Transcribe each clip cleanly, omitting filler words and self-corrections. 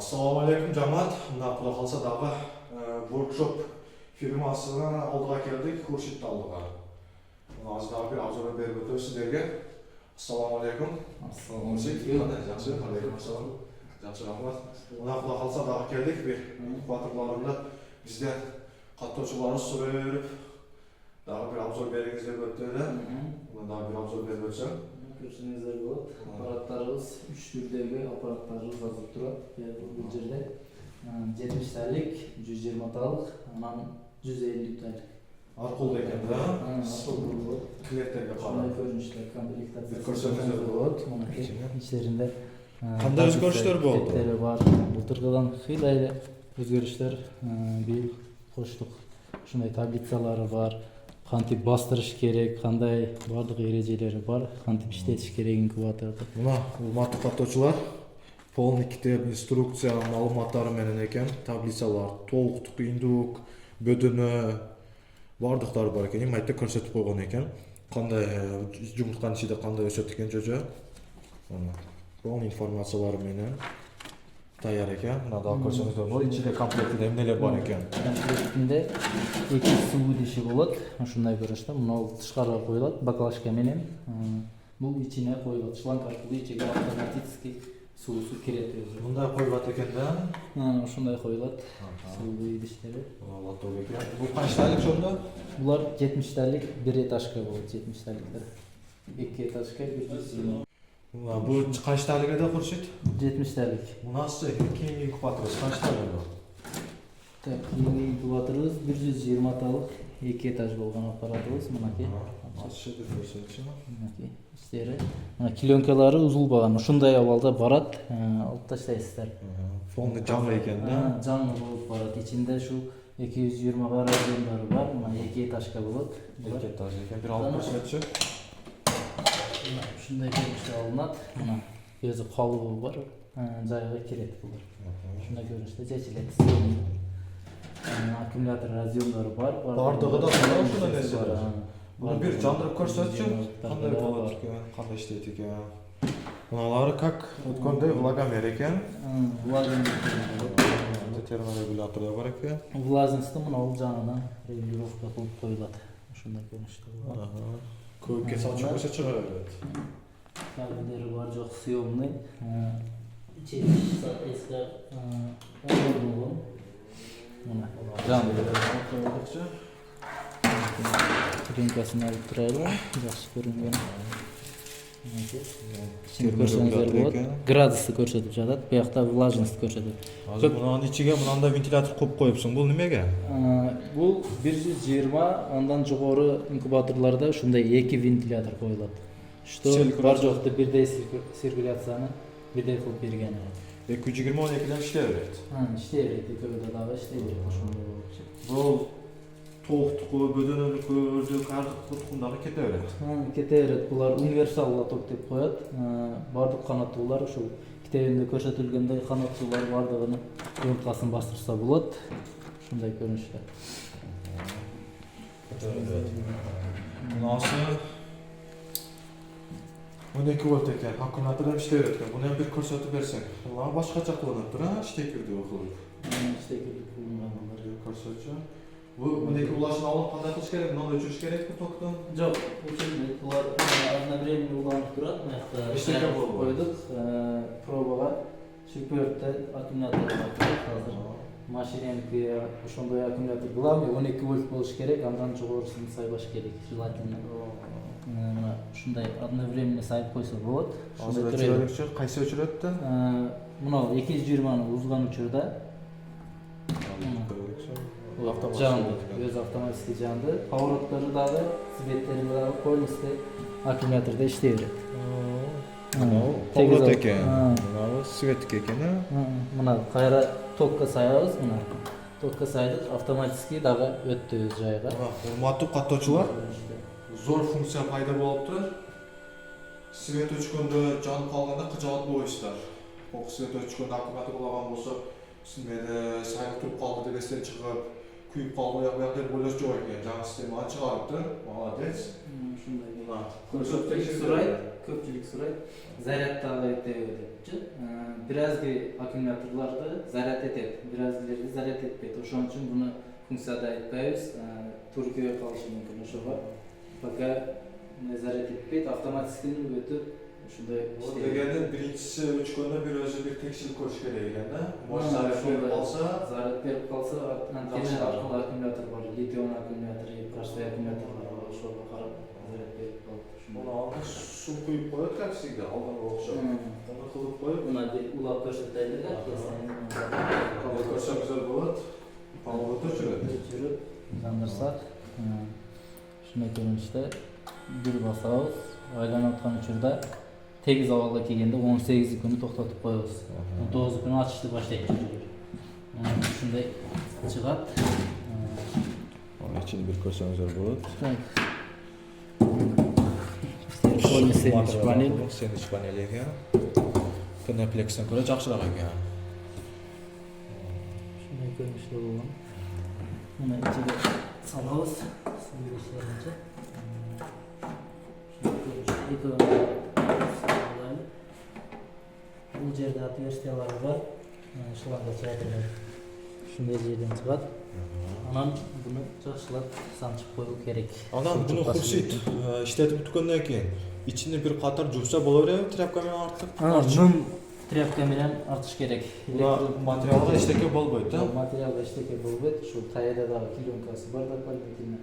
Ассалаумағалейкум жамаат. Мына құда қалса дағы workshop фирмасына алдыға келдік, Хуршидті алдыға. Аздағы бір обзор беріп өтеміз сіздерге. Ассалаумағалейкум. Ассалаумағалейкум. Жақсы, алейкум ассалам. Жақсы рахмат. Мына құда қалса дағы келдік, бір инкубаторларында бізде қатысушылары сұрап, дағы бір обзор беріңіз деп өтті. Мына бір обзор беріп өтсем. Көрсеңіздер болады. Аппараттарымыз 3 түрдегі аппараттарымыз жазылып тұрады. Бұл жерде 70 тәлік, 120 талық, 150 тәлік. Арқылды екен, да? Арқылды болады. Клеттерге қара. Сондай көрінішті комплектация Көрсеңіздер болады. Іштерінде қандай өзгерістер болды? клеттері бар. Былтырғыдан қилайлы өзгерістер биыл қоштық. Шындай таблицалары бар. Қантип бастырыш керек, қандай бардық ережелері бар, қантип іштетіш керек инкубаторды. Мына урматтуу каттоочулар, полный китеп, инструкция, маалыматтары менен экен, таблицалар, толуктук индук, бөдөнө бардыктары бар экен. Эми айтты көрсөтүп койгон экен. Кандай жумуртканын ичинде кандай өсөт экен жожо. Полный информациялары менен даяр экен. Мына дагы көрсөңүздөр болот. Ичинде комплектинде эмнелер бар экен? Комплектинде 2 суу идиши болот. Ушундай көрүнүштө. Мына тышкарыга коюлат, баклажка менен. Бул ичине коюлат. Шланг аркылуу ичиге автоматически суусу кирет өзү. Мындай коюлат экен да? Ушундай коюлат. Суу идиштери. Лото экен. Бул канчталык жондо? Булар 70-тәлик, 1 этажка болот, 70-тәликтер. 2 этажка 120. Бул канчталыгыда Хуршид? 70-тәлик. Мунасы кийинки инкубаторубуз канчталыгы? Так, кийинки инкубаторубуз 120 талық 2 этаж болгон аппаратыбыз, мынакей. Мынакей, иштери. Клёнкалары узулбаган, ушундай абалда барат, алып таштайсыздар. Полный жаңы экен да? Жаңы болуп барат. Ичинде ушу 220 разъемдары бар, мына 2 этажка болот. 2 этаж экен, бир алып көрсөтчү. Ушундай көрүнүштө алынат. Мына өзү калыбы бар, жайга кирет булар. Ушундай көрүнүштө чечилет. Аккумулятор разъемдары бар. Бардыгы да ушундай нерселер. Муну бир жандырып көрсөтчү, кандай болот экен, кандай иштейт экен. Мыналары как өткөндөй влагомер экен. Терморегулятор да бар экен. Влажностьты мына жанынан регулировка кылып коюлат. Ушундай көрүнүштө болот. Көбүккө салчу болсо чыга берет. Кабелдери бар жок, съемный. Чечиш соответственно болгон. Мына жанды. Ринкасын алып турайлы, жакшы көрүнгөн. Көрсөңүздөр болот. Градусты көрсөтүп жатат. Буякта влажность көрсөтөт. Азыр мунун ичиге мынандай вентилятор коюп коюпсуң. Бул немеге? Бул 120, андан жогору инкубаторларда ушундай 2 вентилятор коюлат. Что бар жокту бирдей циркуляцияны бирдей кылып берген. 220 12ден иштей берет. Иштей берет, экөөдө дагы иштей берет. Ошондой болуп. Бул толуктуку, бөдөнөлүкү, кардык туткундагы кете берет. Кете берет. Булар универсал лоток деп коет. Бардык канаттуулар ушул китебинде көрсөтүлгөндөй канаттуулар бардыгынын жумурткасын бастырса болот. Ушундай көрүнүштө. Мынасы 12 вольт экен, аккумулятордан иштей берет экен. Буну бир көрсөтүп берсең. Буга башкача кылынат тура, штекерди кылып. Штекерди кылынган булар. Көрсөтчү. Бу 12 улашын алып кандай кылыш керек? Муну өчүрүш керекпи токту? Жок, өчүрбөйт. Булар одновременно уланып турат. Мынакта Эчтеке болбойт. Койдук, пробага шүпөртө аккумулятор бар. Азыр машиненики ошондой аккумулятор. Главный 12 вольт болуш керек, андан жогорусун сайбаш керек, желательно. Мына ушундай одновременно сайып койсо болот. Азыр өчүрөлүкчү, кайсы өчүрөттү? Мына 220-ны узган учурда жанды, өз автоматически жанды. Повороттары дагы, светтери дагы полностью аккумуляторда иштей берет. Поворот экен. Мына светик экен, Мына кайра токко саябыз, мына. Токко сайдык, автоматически дагы өттү өз жайга. Урматтуу каттоочулар, зор функция пайда болуптур. Свет өчкөндө жанып калганда кыжабат болбойсуздар. Ок свет өчкөндө аккумулятор улаган болсо, сизмеде сайып туруп калды деп эстен чыгып, kuyup kaldı ya deb o'ylash jo'q ekan. Жаңы sistemani chiqaribdi. Молодец. Shunday. Buna Ko'pchilik so'raydi. Zaryaddaga debchi. Birazgi akkumulyatorlarda zaryad etadi, birazgilarda zaryad etmaydi. O'shaning uchun buni funksiyada aytmaymiz. Turkiyaga qolishi mumkin o'shaga. Пока zaryad etmaydi, avtomatik o'tib shunday deganda birinchisi 3 kunda bir o'zi bir tekshirib ko'rish kerak ekanda. Bosh zaryad berib qolsa, zaryad berib qolsa, antena orqali akkumulyator bor, litium akkumulyator, простой akkumulyatorlar bor, o'shaga qarab zaryad berib qoladi. buni oldin suv quyib qo'yadi kapsiga, oldinga o'xshab. Uni qilib qo'yib, Buni ulab ko'rsataylik. ko'rsa güzel bo'ladi. Palvota tushiradi. Tushirib, uzandirsak, shunday ko'rinishda bir bosamiz, aylanayotgan uchurda tegiz avvalga kelganda 18 kuni to'xtatib qo'yamiz. 19 kuni ochishni boshlaydi. Shunday chiqadi. Onun için bir ko'rsangiz bo'ladi. Sandwich panel. Sandwich panel ekan. Knapleksdan ko'ra yaxshiroq ekan. Shunday ko'rinishda bo'lgan. Buni ichiga solamiz. Suv ishlaguncha. Bu yerda отверстиялар бар. Shularga chayqaladi. Shunday yerdan chiqadi. Anan buni yaxshilab sanchib qo'yish kerak. Anan buni Xurshid ishlatib tutgandan keyin ichini bir qator jufsa bo'laveradi, trapkadan ortiq. Mum trapka bilan artish kerak. Ular materialga ishtaka bo'lmaydi-da. Materialga ishtaka bo'lmaydi. Shu tayyorda kilyonkasi bor doполнительно.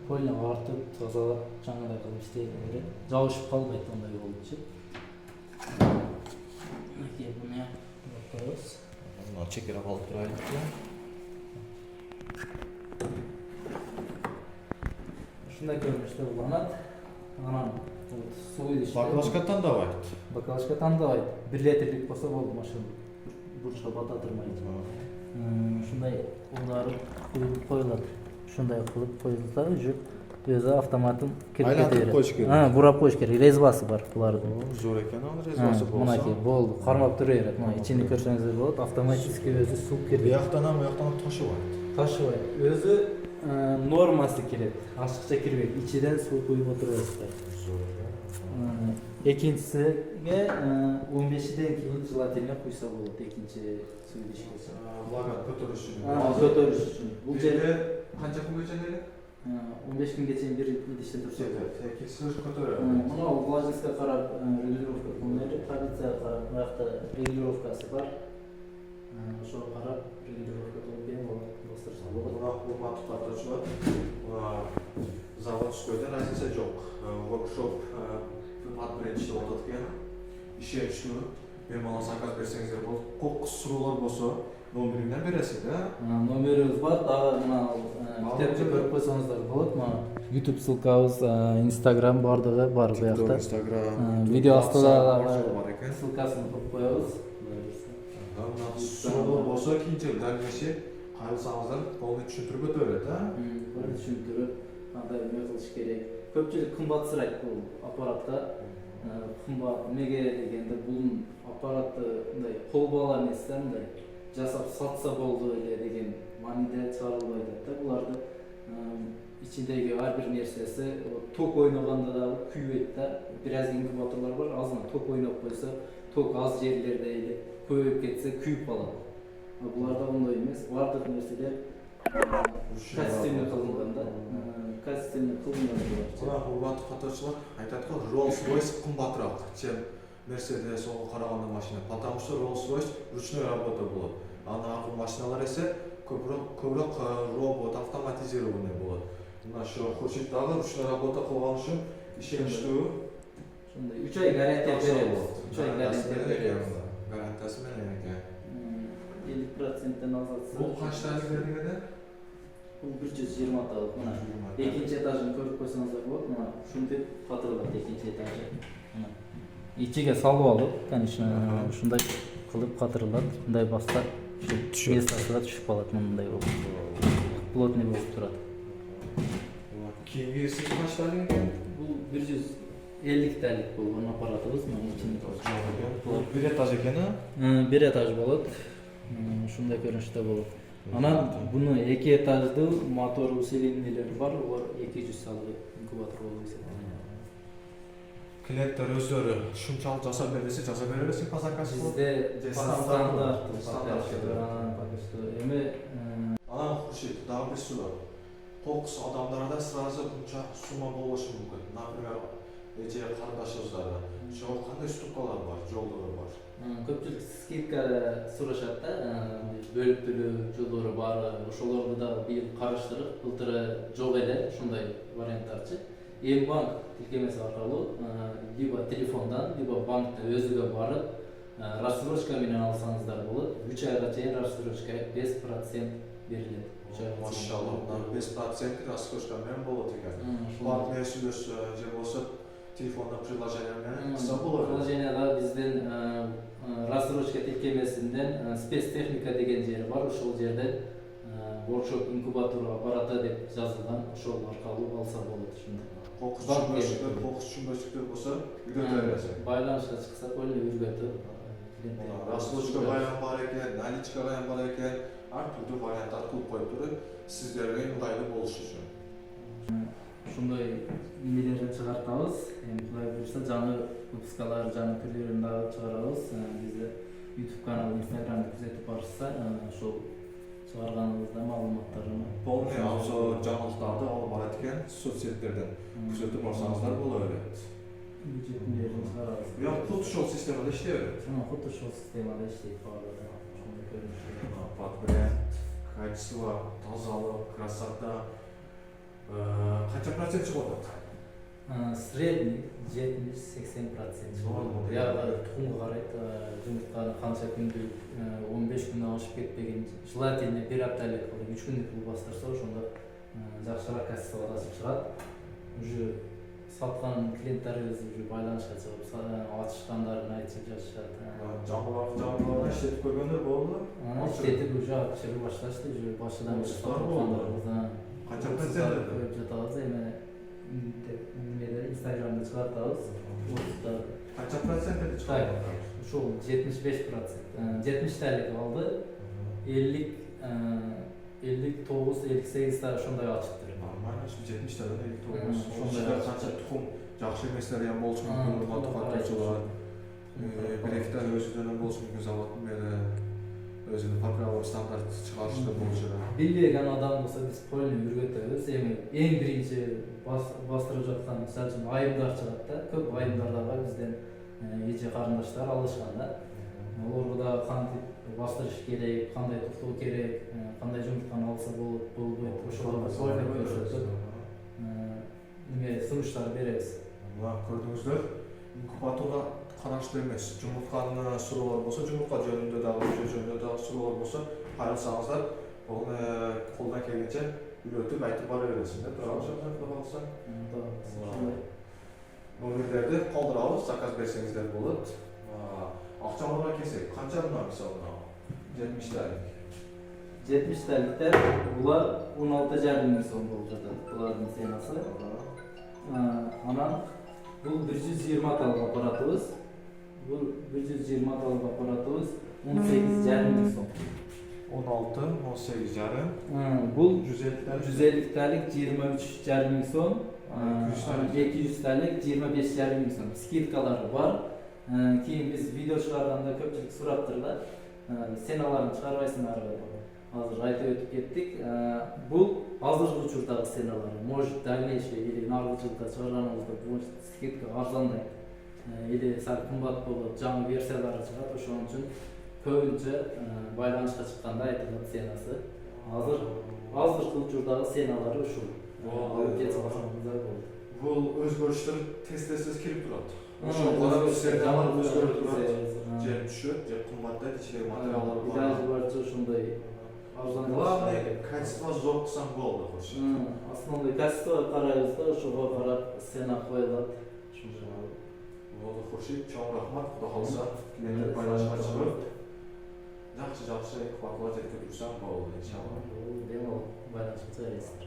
Qo'lni ortib, tozalab, changaday qilib ishlaydi. Javoshib qolmaydi unday bo'lishi. Buni ham qo'yamiz. Buni chekerib olib turaylik. Shunday ko'rinishda bo'ladi. Anan suv idishda. Baklashka tanlaydi. Baklashka tanlaydi. 1 litrlik bo'lsa bo'ldi mashina. Burchga botatirmaydi. Shunday ular quyib qo'yiladi. Shunday qilib qo'yilsa, o'zi avtomatik kirib aylantirib qo'yish kerak. Ha, burab qo'yish kerak. Rezbasi bor bularning. Zo'r ekan, rezbasi bo'lsa. Bunaki bo'ldi. Qarmab turaveradi. Mana ichini ko'rsangiz bo'ladi. Avtomatik o'zi suv kirib. Bu yoqdan ham, bu yoqdan ham toshyapti. Tashimaydi. O'zi normasi kiradi. Ochiqcha kirmaydi. Ichidan suv quyib o'tiraverasizlar. Zo'r ekan. Ikkinchisiga 15dan keyin желательно quysa bo'ladi. Ikkinchi suv idishga. Vlagat ko'tarish uchun. Ko'tarish uchun. Bu yerda qancha kungacha dedi? 15 kungacha bir idishda tursa bo'ladi. Tekshirish ko'taradi. Mana влажностьga qarab regulировка qilinadi. Pozitsiyaga qarab bu yoqda regulировкасы bor. O'shaga qarab regulировка qilib bo'ladi. Bostirsa bo'ladi. Hurmatli qatnashchilar, zavodskoyda razница yo'q. Workshop birinchi ishlayotgan ishchi bemalol zakaz bersangizlar bo'ladi. Qo'qqis suruvlar bo'lsa, nomeringdan berasizlar. Nomerimiz bor. Mana kitobcha ko'rib qo'ysangizdar bo'ladi. Mana YouTube ссылкабыз, Instagram bordug'i bor bu yoqda. Instagram, video ostida bor ekan. ссылкасini qo'yib qo'yamiz. Suruvlar bo'lsa, keyinchalik dalgashi qayrilsangizlar, polni tushuntirib o'taveradi-da. Tushuntirib, qanday nima qilish kerak. Ko'pchilik qimmatsiraydi bu apparatda. Qimmat nega deganda bu apparatni bunday qo'l bola emasdan bunday jasab sotsa bo'ldi degan ma'noda chiqarilmaydi-da. Bularni ichidagi har bir narsasi tok o'ynaganda da kuyibdi. Biraz inkubatorlar bor, ozgina tok o'ynab qo'ysa, tok az yerlarda ko'yib ketsa kuyib qoladi. Bularda bunday emas. Barcha narsalar kastimli qilinganda, kastimli qilingan. Ular hurmatli qatnashchilar aytadilar, Rolls-Royce qimmatroq, чем Mercedes o'ga qaraganda mashina. Потому что Rolls-Royce ручной работа bo'ladi. Anavi mashinalar esa ko'proq robot avtomatizirованный bo'ladi. Mana shu Xurshiddaga ручной работа qilgan uchun ishonishdi. Shunday 3 oy garantiya beramiz. 3 oy garantiya beramiz. Garantiyasi bilan ekan. 50% dan ozod. Bu qanchalik deganda? Bu 120 talik. Mana ikkinchi etajini ko'rib qo'ysangiz bo'ladi. Mana shunday xotiraladi ikkinchi etaji. Mana ichiga solib olib, конечно, shunday qilib xotiraladi. Bunday bossa shu yesasiga tushib qoladi bunday bo'lib. Plotniy bo'lib turadi. Keyingi qanchalik ekan? Bu 150 talik bo'lgan apparatimiz. Mana ichini bir etaj ekan-a? Bir etaj bo'ladi. Shunday ko'rinishda bo'ladi. Анан буну 2 этаждуу мотор усилениелери бар, олар 200 саалык инкубатор болуп эсептелет. Клиенттер өздөрү ушунчалык жасап бербесе жасап бере бересиң по заказу. Бизде стандарт эми Анан Хуршит, дагы бир суроо. Кокус адамдарда сразу мынча сумма болушу мүмкүн. Например, эже кардашыбыздарда. Ошого кандай уступкалар бар, жолдору бар? көпчүлүк скидка сурашат да, бөлүп төлөө жолдору бар. Ошолорду да бир караштырып, былтыр жок эле ушундай варианттарчы. Банк тилкемеси аркылуу либо телефондан, либо банктын өзүгө барып, рассрочка менен алсаңыздар болот. 3 айга чейин рассрочка 5% берилет. Машалла, 5% рассрочка менен болот экен. Банк менен сүйлөшсө же болсо телефондон приложение менен кылса болот. Приложенияда биздин рассрочка тилкемесинен спецтехника деген жери бар. Ошол жерден воркшоп инкубатор аппараты деп жазылган. Ошол аркылуу алса болот ушундай. Кокус чүмбөчүктөр болсо үйрөтө бересиң. Байланышка чыкса эле үйрөтүп. Рассрочка баян бар экен, наличкага баян бар экен. Ар түрдүү варианттар кылып коюп туруп, сиздерге ыңгайлуу болуш үчүн. Ушундай эмелерди чыгартабыз. Эми Кудай буйрса жаңы выпускалар, жаңы түрлөрүн дагы чыгарабыз. Бизде YouTube канал, Instagramды күзөтүп барышса, ошол чыгарганыбызда маалыматтарын Полный обзор жаңылыктарды алып барат экен, соцсеттерден күзөтүп барсаңыздар боло берет. бюджеттерин чыгарабыз. Бирок кут ушул системада иштей берет. Худо ошол системада иштейт баардыгы. Ошондой көрүнүштө. Бренд, качество, тазалык, красота. Канча процент чыгып атат? Средний 70-80%. Бияга тукумга карайт, жумуртканы канча күндүк, 15 күндөн ашып кетпеген, желательно 1 апталык, 3 күндүк кылып бастырса, ошондо жакшыраак качествого ташып чыгат. Уже саткан клиенттерибиз уже байланышка чыгып, ачышкандарын айтып жатышат. Жаңылыктарды иштетип көргөндөр болду. Иштетип уже акчырып башташты, уже башынан Канча процент? коюп жатабыз, эми немеде Инстаграмда чыгартабыз. Канча процент чыгат? Ушул 75%. 70 алды. 59-58 та ошондой ачыптыр. Нормально, 70-ден 59. Ошондой канча тукум жакшы эместер ham болушу мүмкүн, катчылар. Биректер өзүнөн болушу мүмкүн заводдун мери өзүнүн поправок стандарт чыгарышты болушу. Билбеген адам болсо биз полный үйрөтөбүз. Эми эң биринчи бастырып жаткан мисалы үчүн айымдар чыгат да. Көп айымдар дагы бизден эже карындаштар алышкан да. Олорго да кантип бастырыш керек, кандай токтоо керек, кандай жумуртканы алса болот, болбойт. Ошолорго полный көрсөтүп, сунуштар беребиз. Мына көрдүңүздөр, инкубаторго караштуу эмес. Жумуртканы суроолор болсо, жумуртка жөнүндө дагы суроолор болсо, кайрылсаңыздар, бул колдон келгенче үйрөтүп айтып бара бересиң да. Туурабы калса? Номерлерди калтырабыз, заказ берсеңиздер болот. Акчаларга келсек, канча мына мисалы 70-ден? 70-дәликтер булар 16,5 миң сом болуп жатат. Булардын ценасы. Анан бул 120 аталык аппаратыбыз. Бул 120 аталык аппаратыбыз 18,5 миң сом. 16, 18,5. Бул 150-дәлик 23,5 миң сом. 200-дәлик 25,5 миң сом. Скидкалары бар. Кийин биз видео чыгарганда көпчүлүк сураптыр да. Сеналарын чыгарбайсыңарбы? Азыр айтып өтүп кеттик. Бул азыркы учурдагы сеналар. Может, дальнейший или наркы жылда чыгарганыбызда бул скидка арзандайт. Или сал кымбат болот, жаңы версиялары чыгат, ошон үчүн көбүнчө байланышка чыкканда айтылат сенасы. Азыркы учурдагы сеналары ушул. Бул өзгөрүштөр тез-тез кирип турат. Ошол карап сеналар өзгөрүп турат. Же түшөт, же кымбаттайт, ичиндеги материалдар бар. Даже барча ошондой арзан. Главное, качество зор кылсаң болду, кош. Основной качество карайбыз да, ошого карап сена коюлат. Болду, Хуршит, чоң рахмат. Кудай калса, клиенттер байланышка чыгып, жакшы инкубаторго жеткирип турсаң болду, иншалла. Бул байланышка чыгарасыздар.